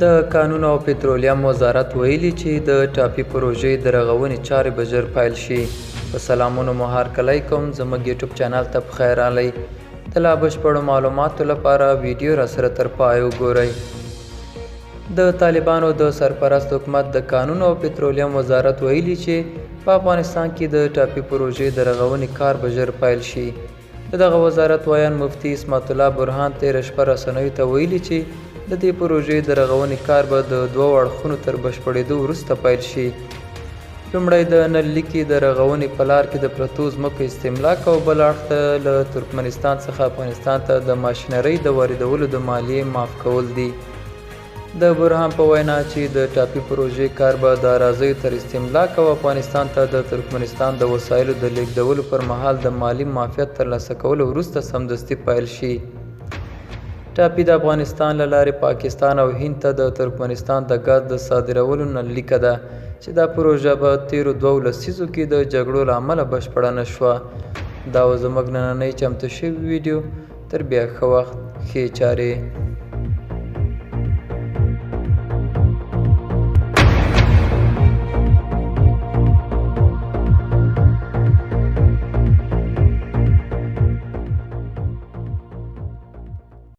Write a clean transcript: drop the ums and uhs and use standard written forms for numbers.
د کانونو او پترولیم وزارت ویلي چې د ټاپي پروژې د رغونې چارې به ژر پیل شي. په سلامونو مو هرکلی کوم. زموږ یوټیوب چینل ته پخیر راغلی. د لا بشپړو معلوماتو لپاره ویډیو راسره تر پای وګورئ. د طالبانو د سرپرست حکومت د کانونو او پترولیم وزارت ویلي چې په افغانستان کې د ټاپي پروژې د رغونې کار به ژر پیل شي. د دغه وزارت ویان مفتي اسمت الله برهان تېره شپه رسنیو ته ویلي چې د دې پروژې د رغونې کار به د دوو اړخونو تر بشپړېدو وروسته پیل شي. لومړی د نل لیکې د رغونې په لار کې د پرتو ځمکو استملاک او بل اړخ ته له ترکمنستان څخه افغانستان ته د ماشینرۍ د واردولو د مالیې معاف کول دي. د برهان په وینا چې د ټاپي پروژې کار به د اراضیو تر استملاک او افغانستان ته د ترکمنستان د وسایلو د لیږدولو پر مهال د مالی معافیت ترلاسه کولو وروسته سمدستي پیل شي. ټاپي د افغانستان له لارې پاکستان او هند ته د ترکمنستان د ګاز د صادرولو نل لیکه ده چې دا پروژه په تېرو 2 لسیزو کې د جګړو له امله بشپړه نه شوه. دا و زموږ نننۍ چمتو شوې ویډیو. تر بیا ښه وخت، ښې چارې.